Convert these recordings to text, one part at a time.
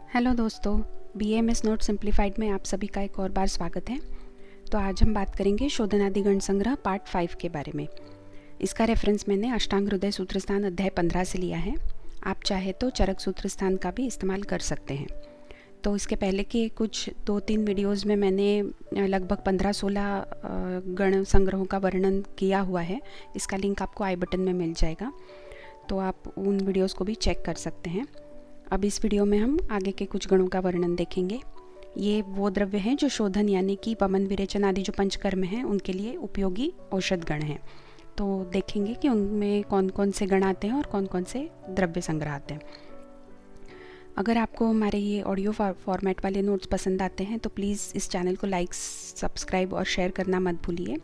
Hello दोस्तों, BAMS note simplified में आप सभी का एक और बार स्वागत है। तो आज हम बात करेंगे शोधनादि गण संग्रह पार्ट 5 के बारे में। इसका रेफरेंस मैंने अष्टांग हृदय सूत्रस्थान अध्याय 15 से लिया है। आप चाहे तो चरक सूत्रस्थान का भी इस्तेमाल कर सकते हैं। तो इसके पहले के कुछ 2-3 वीडियोज़ में मैंने लगभग 15-16 गण संग्रहों का वर्णन किया हुआ है। इसका लिंक आपको आई बटन में मिल जाएगा, तो आप उन वीडियोज़ को भी चेक कर सकते हैं। अब इस वीडियो में हम आगे के कुछ गणों का वर्णन देखेंगे। ये वो द्रव्य हैं जो शोधन यानी कि वमन विरेचन आदि जो पंचकर्म हैं उनके लिए उपयोगी औषध गण हैं। तो देखेंगे कि उनमें कौन कौन से गण आते हैं और कौन कौन से द्रव्य संग्रह आते हैं। अगर आपको हमारे ये ऑडियो फॉर्मेट वाले नोट्स पसंद आते हैं तो प्लीज़ इस चैनल को लाइक, सब्सक्राइब और शेयर करना मत भूलिए।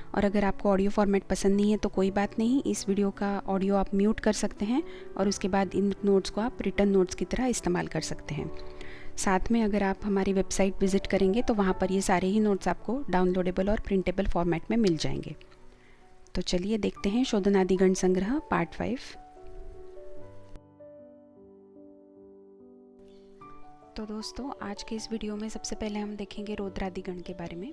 और अगर आपको ऑडियो फॉर्मेट पसंद नहीं है तो कोई बात नहीं, इस वीडियो का ऑडियो आप म्यूट कर सकते हैं और उसके बाद इन नोट्स को आप रिटर्न नोट्स की तरह इस्तेमाल कर सकते हैं। साथ में अगर आप हमारी वेबसाइट विज़िट करेंगे तो वहाँ पर ये सारे ही नोट्स आपको डाउनलोडेबल और प्रिंटेबल फॉर्मेट में मिल जाएंगे। तो चलिए देखते हैं शोधनादि गण संग्रह पार्ट 5। तो दोस्तों, आज के इस वीडियो में सबसे पहले हम देखेंगे रौद्रादि गण के बारे में।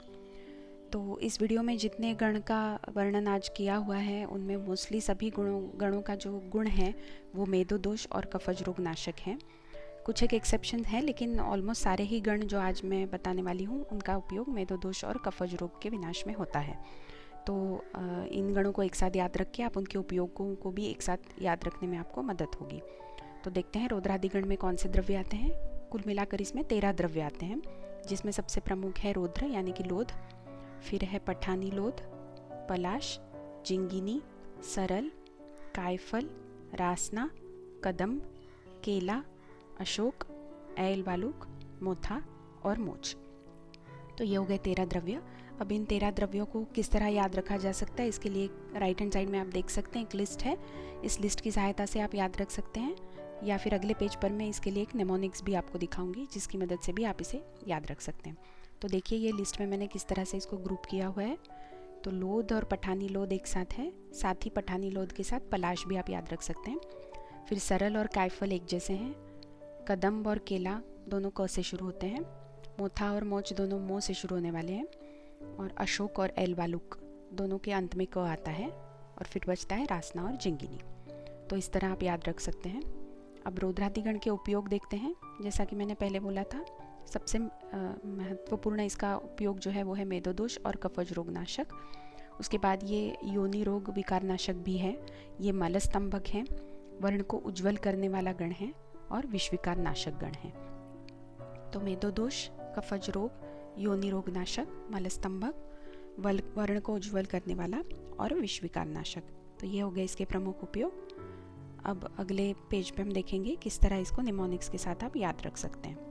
तो इस वीडियो में जितने गण का वर्णन आज किया हुआ है उनमें मोस्टली सभी गणों का जो गुण है वो मेदोदोष और कफज रोग नाशक है। कुछ एक एक्सेप्शन है, लेकिन ऑलमोस्ट सारे ही गण जो आज मैं बताने वाली हूँ उनका उपयोग मेदोदोष और कफज रोग के विनाश में होता है। तो इन गणों को एक साथ याद रख के आप उनके उपयोगों को भी एक साथ याद रखने में आपको मदद होगी। तो देखते हैं रौद्रादि गण में कौन से द्रव्य आते हैं। कुल मिलाकर इसमें 13 द्रव्य आते हैं, जिसमें सबसे प्रमुख है रौद्र यानी कि लोध, फिर है पठानी लोध, पलाश, जिंगिनी, सरल, कायफल, रासना, कदम्ब, केला, अशोक, ऐल वालुक, मोथा और मोच। तो ये हो गए 13 द्रव्य। अब इन 13 द्रव्यों को किस तरह याद रखा जा सकता है, इसके लिए राइट हैंड साइड में आप देख सकते हैं एक लिस्ट है। इस लिस्ट की सहायता से आप याद रख सकते हैं, या फिर अगले पेज पर मैं इसके लिए एक नेमोनिक्स भी आपको दिखाऊंगी जिसकी मदद से भी आप इसे याद रख सकते हैं। तो देखिए ये लिस्ट में मैंने किस तरह से इसको ग्रुप किया हुआ है। तो लोध और पठानी लोध एक साथ है, साथ ही पठानी लोध के साथ पलाश भी आप याद रख सकते हैं। फिर सरल और कायफल एक जैसे हैं। कदम्ब और केला दोनों क से शुरू होते हैं। मोथा और मोच दोनों मो से शुरू होने वाले हैं। और अशोक और एल वालुक दोनों के अंत में क आता है। और फिर बचता है रासना और जिंगिनी। तो इस तरह आप याद रख सकते हैं। अब रौद्रादि गण के उपयोग देखते हैं। जैसा कि मैंने पहले बोला था, सबसे महत्वपूर्ण इसका उपयोग जो है वो है मेदोदोष और कफज रोग नाशक। उसके बाद ये योनि रोग विकार नाशक भी है। ये मलस्तंभक है, वर्ण को उज्जवल करने वाला गण है और विषविकार नाशक गण है। तो मेदोदोष, कफज रोग, योनि रोग नाशक, मलस्तंभक, वर्ण को उज्जवल करने वाला और विषविकार नाशक। तो ये हो गए इसके प्रमुख उपयोग। अब अगले पेज पे हम देखेंगे किस तरह इसको निमोनिक्स के साथ आप याद रख सकते हैं।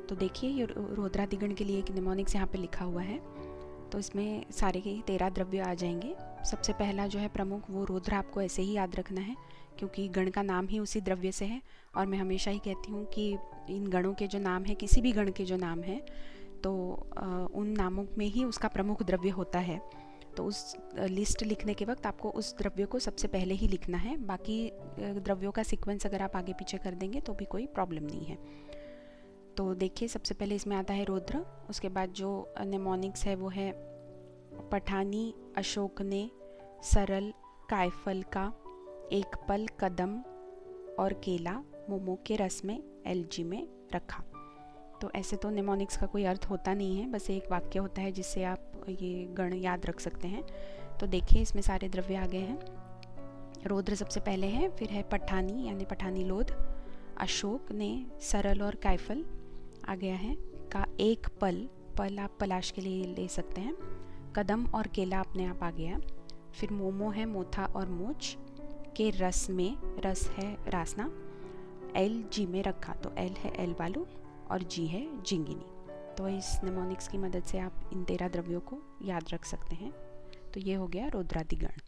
तो देखिए ये रौद्रादि गण के लिए एक निमोनिक्स यहाँ पे लिखा हुआ है। तो इसमें सारे के 13 द्रव्य आ जाएंगे। सबसे पहला जो है प्रमुख वो रौद्र आपको ऐसे ही याद रखना है, क्योंकि गण का नाम ही उसी द्रव्य से है। और मैं हमेशा ही कहती हूँ कि इन गणों के जो नाम है, किसी भी गण के जो नाम है, तो उन नामों में ही उसका प्रमुख द्रव्य होता है। तो उस लिस्ट लिखने के वक्त आपको उस द्रव्य को सबसे पहले ही लिखना है। बाकी द्रव्यों का सीक्वेंस अगर आप आगे पीछे कर देंगे तो भी कोई प्रॉब्लम नहीं है। तो देखिए सबसे पहले इसमें आता है रौद्र। उसके बाद जो नेमोनिक्स है वो है पठानी, अशोकने, सरल, कायफल का, एक पल, कदम और केला मोमो के रस में एलजी में रखा। तो ऐसे तो नेमोनिक्स का कोई अर्थ होता नहीं है, बस एक वाक्य होता है जिससे आप ये गण याद रख सकते हैं। तो देखिए इसमें सारे द्रव्य आ गए हैं। रौद्र सबसे पहले है, फिर है पठानी यानी पठानी लोध, अशोक ने, सरल और कायफल आ गया है। का एक पल, पल आप पलाश के लिए ले सकते हैं। कदम और केला अपने आप आ गया। फिर मोमो है, मोथा और मोच के रस में, रस है रासना, एल जी में रखा। तो एल है एल वालू और जी है जिंगिनी। तो इस नेमोनिक्स की मदद से आप इन 13 द्रव्यों को याद रख सकते हैं। तो ये हो गया रौद्रादि गण।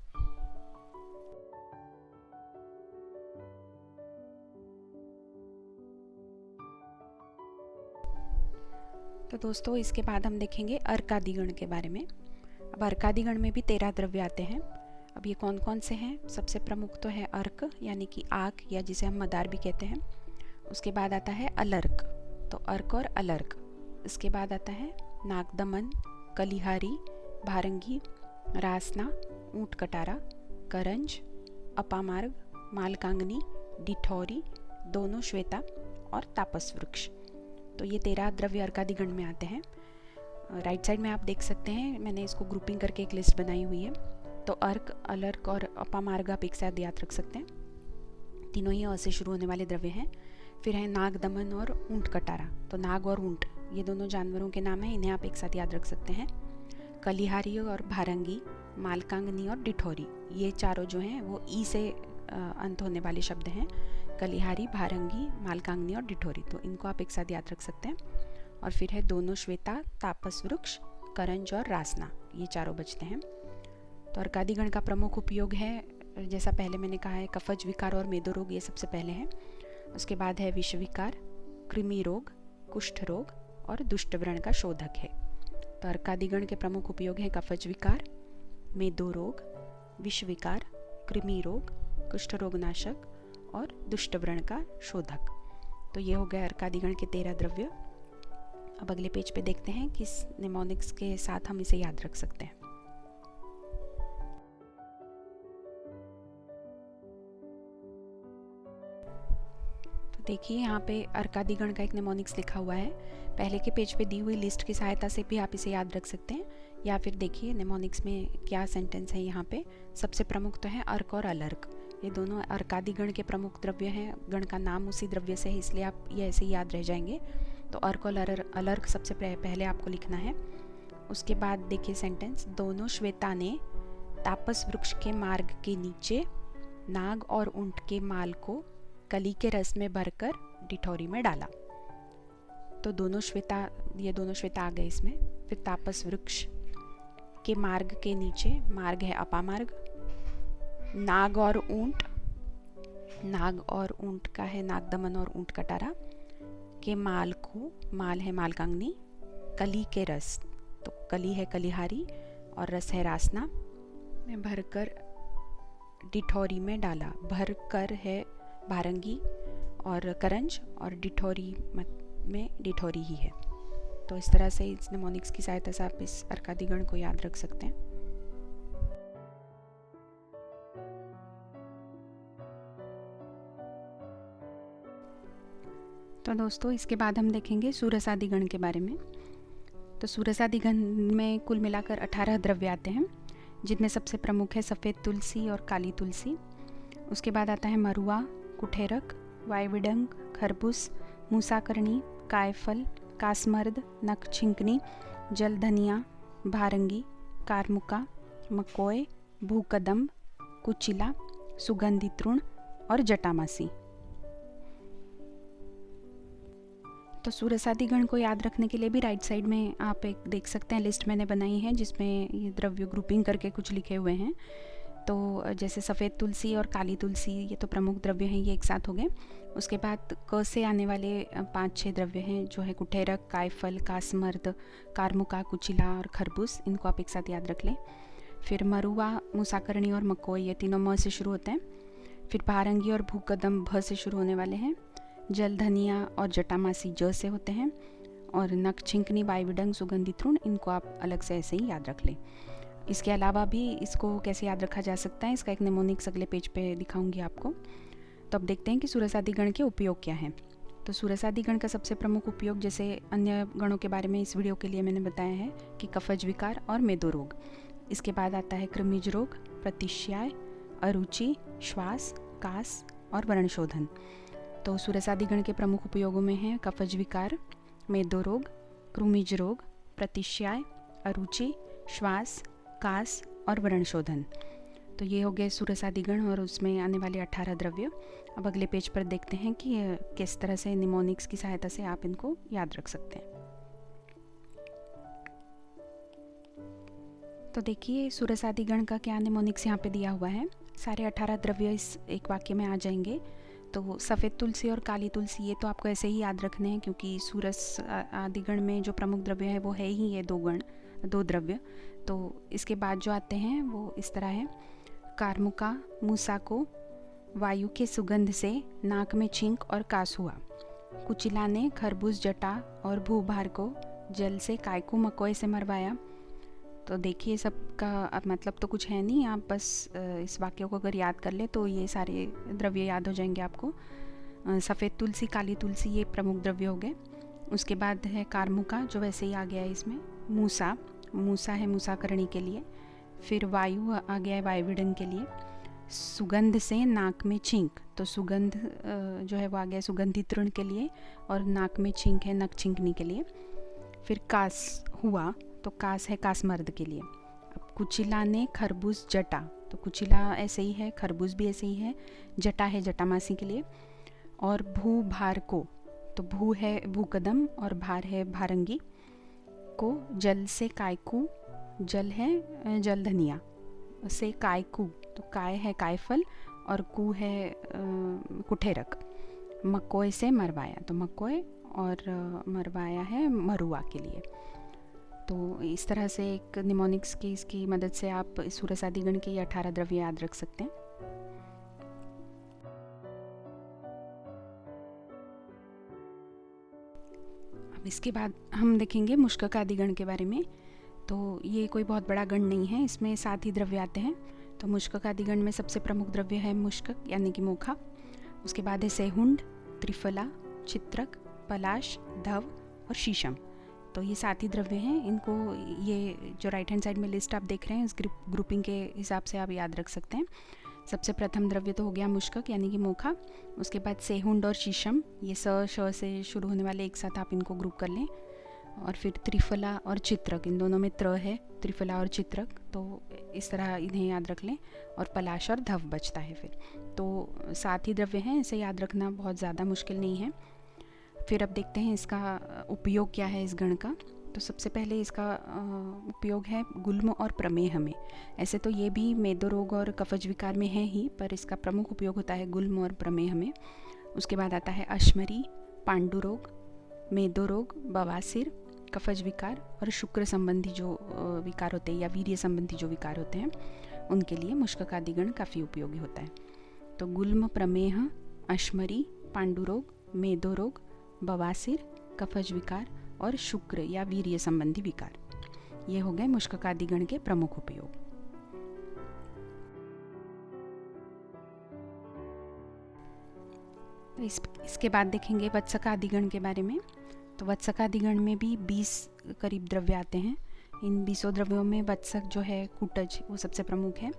तो दोस्तों इसके बाद हम देखेंगे अर्कादि गण के बारे में। अब अर्कादि गण में भी 13 द्रव्य आते हैं। अब ये कौन कौन से हैं? सबसे प्रमुख तो है अर्क यानी कि आग, या जिसे हम मदार भी कहते हैं। उसके बाद आता है अलर्क, तो अर्क और अलर्क। इसके बाद आता है नागदमन, कलिहारी, भारंगी, रासना, ऊंट कटारा, करंज, अपामार्ग, मालकांगनी, डिठौरी, दोनों श्वेता और तापस वृक्ष। तो ये 13 द्रव्य अर्कादि गण में आते हैं। राइट साइड में आप देख सकते हैं मैंने इसको ग्रुपिंग करके एक लिस्ट बनाई हुई है। तो अर्क, अलर्क और अपामार्ग आप एक साथ याद रख सकते हैं। तीनों ही अ से शुरू होने वाले द्रव्य हैं। फिर है नाग दमन और ऊंट कटारा, तो नाग और ऊंट ये दोनों जानवरों के नाम हैं, इन्हें आप एक साथ याद रख सकते हैं। कलिहारी और भारंगी, मालकांगनी और डिठौरी, ये चारों जो हैं वो ई से अंत होने वाले शब्द हैं। कलिहारी, भारंगी, मालकांगनी और डिठौरी, तो इनको आप एक साथ याद रख सकते हैं। और फिर है दोनों श्वेता, तापस वृक्ष, करंज और रासना, ये चारों बचते हैं। तो अर्कादि गण का प्रमुख उपयोग है, जैसा पहले मैंने कहा है, कफज विकार और मेदो रोग, ये सबसे पहले हैं। उसके बाद है विष विकार, कृमि रोग, कुष्ठ रोग और दुष्ट व्रण का शोधक है। तो अर्कादि गण के प्रमुख उपयोग हैं कफज विकार, मेदो रोग, विष विकार, कृमि रोग, कुष्ठ रोग नाशक और दुष्ट व्रण का शोधक। तो ये हो गया अर्कादि गण के 13 द्रव्य। अब अगले पेज पे देखते हैं किस निमोनिक्स के साथ हम इसे याद रख सकते हैं। तो देखिए यहाँ पे अर्कादि गण का एक निमोनिक्स लिखा हुआ है। पहले के पेज पे दी हुई लिस्ट की सहायता से भी आप इसे याद रख सकते हैं, या फिर देखिए निमोनिक्स में क्या सेंटेंस है। यहाँ पे सबसे प्रमुख तो है अर्क और अलर्क, ये दोनों अर्कादि गण के प्रमुख द्रव्य हैं। गण का नाम उसी द्रव्य से है, इसलिए आप ये ऐसे ही याद रह जाएंगे। तो अर्क और अलर्क सबसे पहले आपको लिखना है। उसके बाद देखिए सेंटेंस, दोनों श्वेता ने तापस वृक्ष के मार्ग के नीचे नाग और ऊंट के माल को कली के रस में भरकर डिठौरी में डाला। तो ये दोनों श्वेता आ गए इसमें। फिर तापस वृक्ष के मार्ग के नीचे, मार्ग है अपामार्ग, नाग और ऊंट का है नागदमन और ऊंट कटारा के माल को, माल है मालकांगनी, कली के रस, तो कली है कलिहारी और रस है रासना में भरकर डिठौरी में डाला। भरकर है भारंगी और करंज, और डिठौरी में डिठौरी ही है। तो इस तरह से इस निमोनिक्स की सहायता से आप इस अर्कादि गण को याद रख सकते हैं। तो दोस्तों इसके बाद हम देखेंगे सूरसादि गण के बारे में। तो सूरसादि गण में कुल मिलाकर 18 द्रव्य आते हैं, जिनमें सबसे प्रमुख है सफ़ेद तुलसी और काली तुलसी। उसके बाद आता है मरुआ, कुठेरक, वायविडंग, खरबूस, मूसाकर्णी, कायफल, कासमर्द, नखछिंकनी, जलधनिया, भारंगी, कारमुका, मकोय, भूकदम्ब, कुचिला, सुगंधि तृण और जटामासी। तो सूरसादि गण को याद रखने के लिए भी राइट साइड में आप एक देख सकते हैं लिस्ट मैंने बनाई है, जिसमें ये द्रव्य ग्रुपिंग करके कुछ लिखे हुए हैं। तो जैसे सफ़ेद तुलसी और काली तुलसी, ये तो प्रमुख द्रव्य हैं, ये एक साथ हो गए। उसके बाद क से आने वाले 5-6 द्रव्य हैं, जो है कुठेरक, कायफल, कासमर्द, कारमुका, कुचिला और खरबूस, इनको आप एक साथ याद रख लें। फिर मरुआ, मूसाकर्णी और मकोई, ये तीनों म से शुरू होते हैं। फिर भारंगी और भूकदम भ से शुरू होने वाले हैं। जलधनिया और जटामासी ज से होते हैं। और नखछिंकनी, वायविडंग, सुगंधि तृण, इनको आप अलग से ऐसे ही याद रख लें। इसके अलावा भी इसको कैसे याद रखा जा सकता है, इसका एक निमोनिक्स अगले पेज पे दिखाऊंगी आपको। तो अब देखते हैं कि सूरसादि गण के उपयोग क्या हैं। तो सूरसादि गण का सबसे प्रमुख उपयोग, जैसे अन्य गणों के बारे में इस वीडियो के लिए मैंने बताया है, कि कफज विकार और मेदो रोग। इसके बाद आता है कृमिज रोग, प्रतिश्याय, अरुचि, श्वास, कास और व्रणशोधन। तो सूरसादि गण के प्रमुख उपयोगों में हैं कफज विकार, मेदो रोग, कृमिज रोग, प्रतिश्याय, अरुचि, श्वास, कास और व्रणशोधन। तो ये हो गए सूरसादि गण और उसमें आने वाले 18 द्रव्य। अब अगले पेज पर देखते हैं कि किस तरह से निमोनिक्स की सहायता से आप इनको याद रख सकते हैं। तो देखिए सूरसादि गण का क्या निमोनिक्स यहाँ पे दिया हुआ है। सारे 18 द्रव्य इस एक वाक्य में आ जाएंगे। तो सफ़ेद तुलसी और काली तुलसी, ये तो आपको ऐसे ही याद रखने हैं, क्योंकि सूरस आदि गण में जो प्रमुख द्रव्य है वो है ही ये दो द्रव्य। तो इसके बाद जो आते हैं वो इस तरह है, कारमुका, मूसाको, वायु के सुगंध से नाक में छींक और कास हुआ। कुचिला ने खरबूज जटा और भूभार को जल से कायकू मकोए से मरवाया। तो देखिए सबका अब मतलब तो कुछ है नहीं, आप बस इस वाक्य को अगर याद कर ले तो ये सारे द्रव्य याद हो जाएंगे आपको। सफ़ेद तुलसी, काली तुलसी, ये प्रमुख द्रव्य हो गए। उसके बाद है कारमुका, जो वैसे ही आ गया है इसमें। मूसा, मूसा है मूसाकरणी के लिए। फिर वायु आ गया है वायुविडन के लिए। सुगंध से नाक में छींक, तो सुगंध जो है वो आ गया सुगंधित तृण के लिए, और नाक में छींक है नक छींकने के लिए। फिर कास हुआ, तो कास है कासमर्द के लिए। अब कुचिला ने खरबूज जटा, तो कुचिला ऐसे ही है, खरबूज भी ऐसे ही है, जटा है जटामासी के लिए। और भू भार को, तो भू है भूकदम और भार है भारंगी को जल से कायकू, जल है जलधनिया से कायकू, तो काय है कायफल और कू है कुठेरक, मकोय से मरवाया, तो मकोय और मरवाया है मरुआ के लिए। तो इस तरह से एक निमोनिक्स की इसकी मदद से आप सूरस आदि गण के ये 18 द्रव्य याद रख सकते हैं। अब इसके बाद हम देखेंगे मुष्कक आदि गण के बारे में। तो ये कोई बहुत बड़ा गण नहीं है, इसमें 7 ही द्रव्य आते हैं। तो मुष्कक आदि गण में सबसे प्रमुख द्रव्य है मुष्कक यानी कि मोखा। उसके बाद है सेहुंड, त्रिफला, चित्रक, पलाश, धव और शीशम। तो ये 7 ही द्रव्य हैं। इनको ये जो राइट हैंड साइड में लिस्ट आप देख रहे हैं, इस ग्रुपिंग के हिसाब से आप याद रख सकते हैं। सबसे प्रथम द्रव्य तो हो गया मुष्कक यानी कि मोखा। उसके बाद सेहुंड और शीशम, ये स श से शुरू होने वाले एक साथ आप इनको ग्रुप कर लें। और फिर त्रिफला और चित्रक, इन दोनों में त्र है, त्रिफला और चित्रक, तो इस तरह इन्हें याद रख लें। और पलाश और धव बचता है फिर। तो 7 ही द्रव्य हैं, इसे याद रखना बहुत ज़्यादा मुश्किल नहीं है। फिर अब देखते हैं इसका उपयोग क्या है इस गण का। तो सबसे पहले इसका उपयोग है गुल्म और प्रमेह में। ऐसे तो ये भी मेदो रोग और कफज विकार में है ही, पर इसका प्रमुख उपयोग होता है गुल्म और प्रमेह में। उसके बाद आता है अश्मरी, पांडु रोग, मेदो रोग, बवासीर, कफज विकार और शुक्र संबंधी जो विकार होते हैं या वीर्य संबंधी जो विकार होते हैं, उनके लिए मुष्कक आदि गण काफ़ी उपयोगी होता है। तो गुल्म, प्रमेह, अश्मरी, पांडु रोग, मेदो रोग, बवासीर, कफज विकार और शुक्र या वीर्य संबंधी विकार, ये हो गए मुष्कक आदि गण के प्रमुख उपयोग। तो इसके बाद देखेंगे वत्सक आदि गण के बारे में। तो वत्सक आदि गण में भी 20 करीब द्रव्य आते हैं। इन 20 द्रव्यों में वत्सक जो है कूटज, वो सबसे प्रमुख है।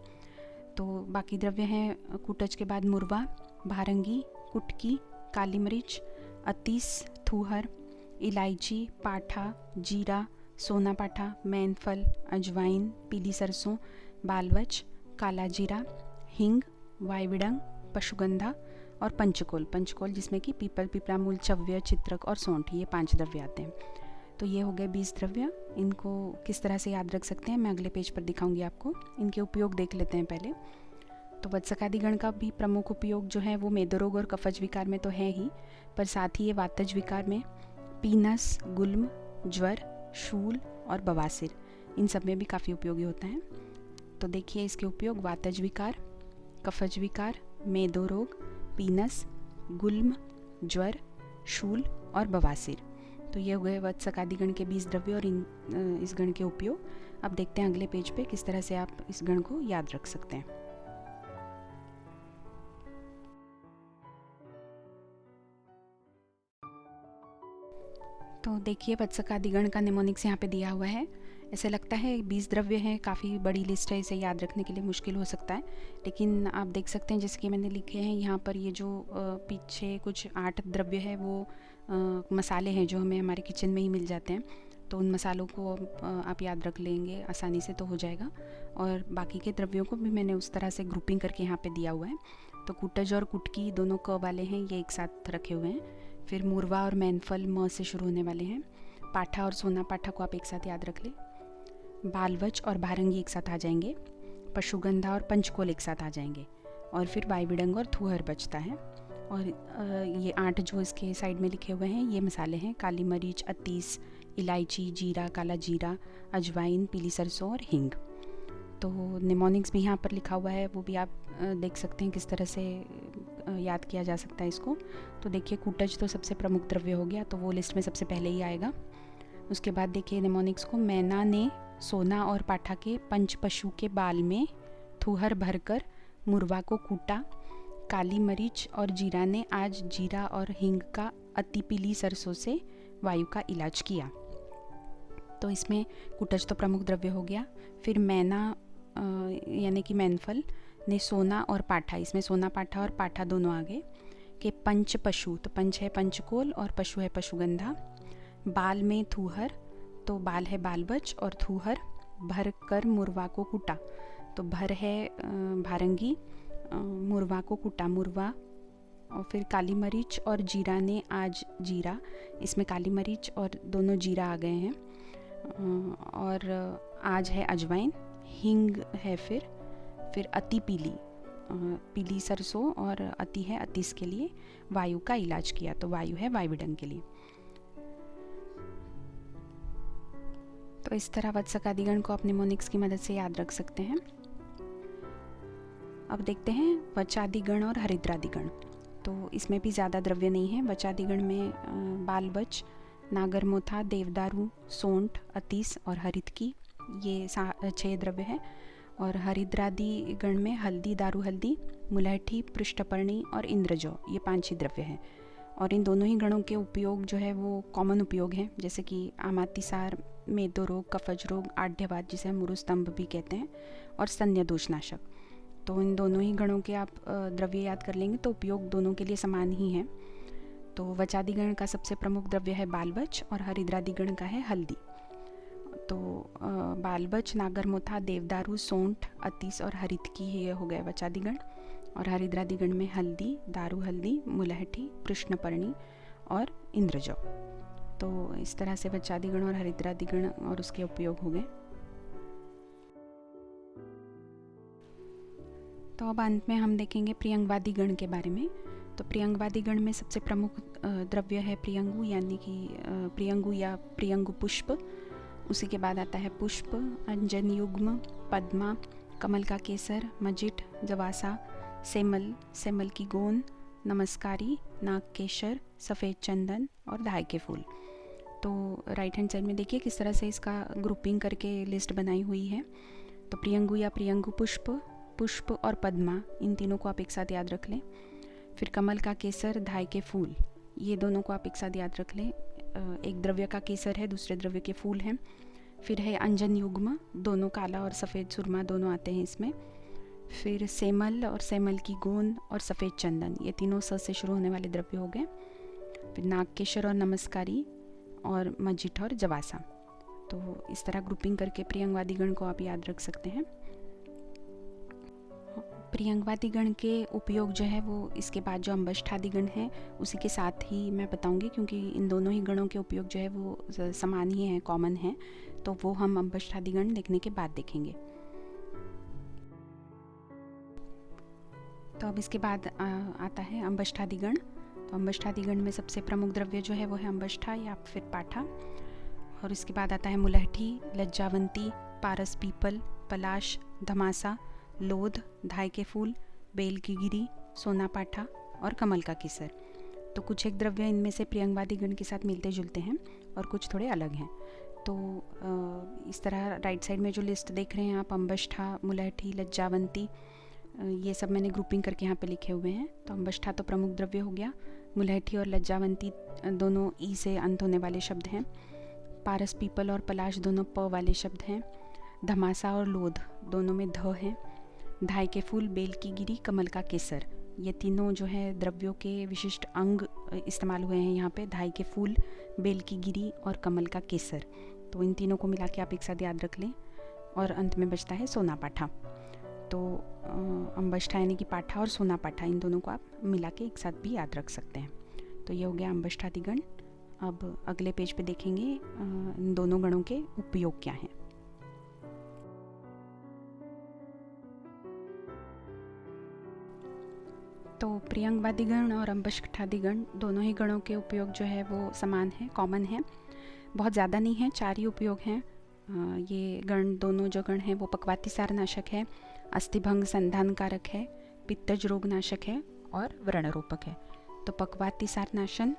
तो बाकी द्रव्य हैं कूटज के बाद मुरवा, भारंगी, कुटकी, काली मिर्च, अतीस, थूहर, इलायची, पाठा, जीरा, सोना पाठा, मैनफल, अजवाइन, पीली सरसों, बालवच, काला जीरा, हिंग, वायविडंग, पशुगंधा और पंचकोल। पंचकोल जिसमें कि पीपल, पिपरामूल, चव्य, चित्रक और सौंठ, ये 5 द्रव्य आते हैं। तो ये हो गए 20 द्रव्य। इनको किस तरह से याद रख सकते हैं मैं अगले पेज पर दिखाऊंगी आपको। इनके उपयोग देख लेते हैं पहले। तो वत्सकादि गण का भी प्रमुख उपयोग जो है वो मेदो रोग और कफज विकार में तो है ही, पर साथ ही ये वातज विकार में पीनस, गुल्म, ज्वर, शूल और बवासीर, इन सब में भी काफ़ी उपयोगी होता है। तो देखिए इसके उपयोग: वातज विकार, कफज विकार, मेदो रोग, पीनस, गुल्म, ज्वर, शूल और बवासीर। तो ये हो गए वत्सकादि गण के 20 द्रव्य और इस गण के उपयोग। अब देखते हैं अगले पेज पे किस तरह से आप इस गण को याद रख सकते हैं। तो देखिए वत्सकादि गण का निमोनिक्स यहाँ पे दिया हुआ है। ऐसे लगता है 20 द्रव्य हैं, काफ़ी बड़ी लिस्ट है, इसे याद रखने के लिए मुश्किल हो सकता है, लेकिन आप देख सकते हैं जैसे कि मैंने लिखे हैं यहाँ पर, ये जो पीछे कुछ 8 द्रव्य है वो मसाले हैं जो हमें हमारे किचन में ही मिल जाते हैं। तो उन मसालों को आप याद रख लेंगे आसानी से तो हो जाएगा। और बाकी के द्रव्यों को भी मैंने उस तरह से ग्रुपिंग करके यहाँ पे दिया हुआ है। तो कुटज और कुटकी दोनों क वाले हैं, ये एक साथ रखे हुए हैं। फिर मुरवा और मैनफल म से शुरू होने वाले हैं। पाठा और सोना पाठा को आप एक साथ याद रख लें। बालवच और भारंगी एक साथ आ जाएंगे। पशुगंधा और पंचकोल एक साथ आ जाएंगे। और फिर वायविडंग और थूहर बचता है। और ये 8 जो इसके साइड में लिखे हुए हैं ये मसाले हैं: काली मरीच, अतीस, इलायची, जीरा, काला जीरा, अजवाइन, पीली सरसों और हींग। तो निमोनिक्स भी यहाँ पर लिखा हुआ है, वो भी आप देख सकते हैं किस तरह से याद किया जा सकता है इसको। तो देखिए कूटज तो सबसे प्रमुख द्रव्य हो गया, तो वो लिस्ट में सबसे पहले ही आएगा। उसके बाद देखिए निमोनिक्स को, मैना ने सोना और पाठा के पंच पशु के बाल में थूहर भरकर मुरवा को कूटा, काली मरीच और जीरा ने आज जीरा और हींग का अति पीली सरसों से वायु का इलाज किया। तो इसमें कुटज तो प्रमुख द्रव्य हो गया। फिर मैना यानी कि मैनफल ने सोना और पाठा, इसमें सोना पाठा और पाठा दोनों आ गए, के पंच पशु, तो पंच है पंचकोल और पशु है पशुगंधा, बाल में थूहर, तो बाल है बालबच और थूहर, भर कर मुरवा को कूटा, तो भर है भारंगी, मुरवा को कूटा मुरवा। और फिर काली मरीच और जीरा ने आज जीरा, इसमें काली मरीच और दोनों जीरा आ गए हैं। और आज है अजवाइन, हींग है, फिर अति पीली, पीली सरसों और अति है अतिस के लिए वायु का इलाज किया, तो वायु है वायुविडन के लिए। तो इस तरह वत्सकादिगण को आप निमोनिक्स की मदद से याद रख सकते हैं। अब देखते हैं वचादिगण और हरिद्रादिगण। तो इसमें भी ज़्यादा द्रव्य नहीं है। वचादिगण में बालबच, नागरमोथा, देवदारू, सोंठ, अतीस और हरितकी, ये 6 द्रव्य है। और हरिद्रादि गण में हल्दी, दारू हल्दी, मुलहठी, पृष्ठपर्णी और इंद्रजौ, ये 5 ही द्रव्य हैं। और इन दोनों ही गणों के उपयोग जो है वो कॉमन उपयोग हैं, जैसे कि आमातिसार, मेदो रोग, कफज रोग, आढ़्यवात जिसे हम उरुस्तंभ भी कहते हैं, और स्तन्य दोषनाशक। तो इन दोनों ही गणों के आप द्रव्य याद कर लेंगे तो उपयोग दोनों के लिए समान ही है। तो वचादिगण का सबसे प्रमुख द्रव्य है बालबच और हरिद्रादिगण का है हल्दी। तो बालबच, नागरमोथा, देवदारू, सोंठ, अतीस और हरितकी, ये हो गए वचादिगण। और हरिद्रादिगण में हल्दी, दारू हल्दी, मुलहठी, कृष्णपर्णी और इंद्रजौ। तो इस तरह से वचादिगण और हरिद्रादिगण और उसके उपयोग हो गए। तो अब अंत में हम देखेंगे प्रियंगवादी गण के बारे में। तो प्रियंगवादी गण में सबसे प्रमुख द्रव्य है प्रियंगु, यानी कि प्रियंगु या प्रियंगु पुष्प। उसी के बाद आता है पुष्प, अंजन युग्म, पद्मा, कमल का केसर, मजिट, जवासा, सेमल, सेमल की गोंद, नमस्कारी, नाग केशर, सफ़ेद चंदन और धाय के फूल। तो राइट हैंड साइड में देखिए किस तरह से इसका ग्रुपिंग करके लिस्ट बनाई हुई है। तो प्रियंगु या प्रियंगु पुष्प, पुष्प और पद्मा, इन तीनों को आप एक साथ याद रख लें। फिर कमल का केसर, धाय के फूल, ये दोनों को आप एक साथ याद रख लें। एक द्रव्य का केसर है, दूसरे द्रव्य के फूल हैं। फिर है अंजन युग्म, दोनों काला और सफ़ेद सुरमा दोनों आते हैं इसमें। फिर सेमल और सेमल की गोंद और सफ़ेद चंदन, ये तीनों स से शुरू होने वाले द्रव्य हो गए। फिर नागकेशर और नमस्कारी और मजिठ और जवासा। तो इस तरह ग्रुपिंग करके प्रियंगवादी गण को आप याद रख सकते हैं। प्रियंगवादी गण के उपयोग जो है वो इसके बाद जो अंबष्ठादि गण है उसी के साथ ही मैं बताऊंगी, क्योंकि इन दोनों ही गणों के उपयोग जो है वो समान ही हैं, कॉमन हैं। तो वो हम अंबष्ठादि गण देखने के बाद देखेंगे। तो अब इसके बाद आता है अंबष्ठादि गण। तो अंबष्ठादि गण में सबसे प्रमुख द्रव्य जो है वो है अंबष्ठा या फिर पाठा। और इसके बाद आता है मुलहठी, लज्जावंती, पारस पीपल, पलाश, धमासा, लोध, धाय के फूल, बेल की गिरी, सोना पाठा और कमल का केसर। तो कुछ एक द्रव्य इनमें से प्रियंगवादी गण के साथ मिलते जुलते हैं और कुछ थोड़े अलग हैं। तो इस तरह राइट साइड में जो लिस्ट देख रहे हैं आप, अंबष्ठा, मुलहठी, लज्जावंती, ये सब मैंने ग्रुपिंग करके यहाँ पे लिखे हुए हैं। तो अंबष्ठा तो प्रमुख द्रव्य हो गया, मुलहठी और लज्जावंती दोनों ई से अंत होने वाले शब्द हैं, पारस पीपल और पलाश दोनों प वाले शब्द हैं, धमासा और लोध दोनों में ध हैं, धाय के फूल, बेल की गिरी, कमल का केसर, ये तीनों जो है द्रव्यों के विशिष्ट अंग इस्तेमाल हुए हैं यहाँ पे, धाय के फूल, बेल की गिरी और कमल का केसर। तो इन तीनों को मिला के आप एक साथ याद रख लें। और अंत में बचता है सोना पाठा। तो अंबष्ठा यानी कि पाठा और सोना पाठा, इन दोनों को आप मिला के एक साथ भी याद रख सकते हैं। तो ये हो गया अंबष्ठादि गण। अब अगले पेज पे देखेंगे इन दोनों गणों के उपयोग क्या हैं। तो प्रियंगवादी गण और अंबष्ठादि गण दोनों ही गणों के उपयोग जो है वो समान है, कॉमन है, बहुत ज़्यादा नहीं है, 4 ही उपयोग हैं। ये गण दोनों जो गण हैं वो पक्वातिसार नाशक है, अस्थिभंग संधान कारक है, पित्तज रोग नाशक है और व्रणरोपक है। तो पक्वातिसार नाशन,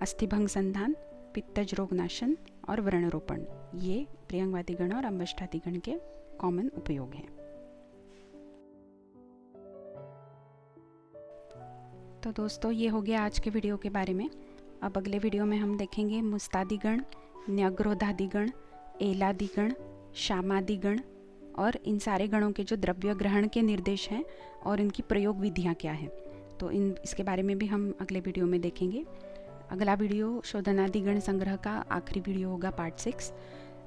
अस्थिभंग संधान, पित्तज रोग नाशन और व्रणरोपण, ये प्रियंगवादी गण और अंबष्ठादी गण के कॉमन उपयोग हैं। तो दोस्तों ये हो गया आज के वीडियो के बारे में। अब अगले वीडियो में हम देखेंगे मुस्तादी गण, न्यग्रोधादि गण, एलादि गण, शामादि गण और इन सारे गणों के जो द्रव्य ग्रहण के निर्देश हैं और इनकी प्रयोग विधियाँ क्या हैं, तो इसके बारे में भी हम अगले वीडियो में देखेंगे। अगला वीडियो शोधनादि गण संग्रह का आखिरी वीडियो होगा, पार्ट 6।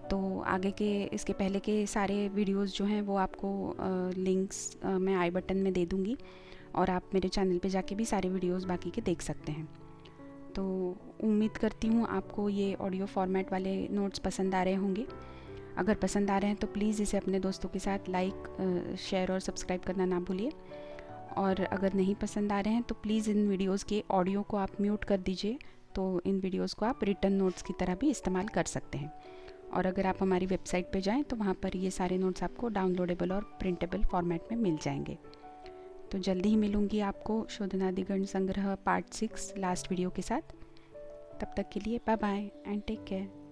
तो आगे के इसके पहले के सारे वीडियोस जो हैं वो आपको लिंक्स मैं आई बटन में दे दूँगी और आप मेरे चैनल पे जाके भी सारे वीडियोस बाकी के देख सकते हैं। तो उम्मीद करती हूँ आपको ये ऑडियो फॉर्मेट वाले नोट्स पसंद आ रहे होंगे। अगर पसंद आ रहे हैं तो प्लीज़ इसे अपने दोस्तों के साथ लाइक, शेयर और सब्सक्राइब करना ना भूलिए। और अगर नहीं पसंद आ रहे हैं तो प्लीज़ इन वीडियोस के ऑडियो को आप म्यूट कर दीजिए, तो इन वीडियोस को आप रिटन नोट्स की तरह भी इस्तेमाल कर सकते हैं। और अगर आप हमारी वेबसाइट पे जाएं तो वहाँ पर ये सारे नोट्स आपको डाउनलोडेबल और प्रिंटेबल फॉर्मेट में मिल जाएंगे। तो जल्दी ही मिलूँगी आपको शोधनादि गण संग्रह पार्ट 6 लास्ट वीडियो के साथ। तब तक के लिए bye bye and take care.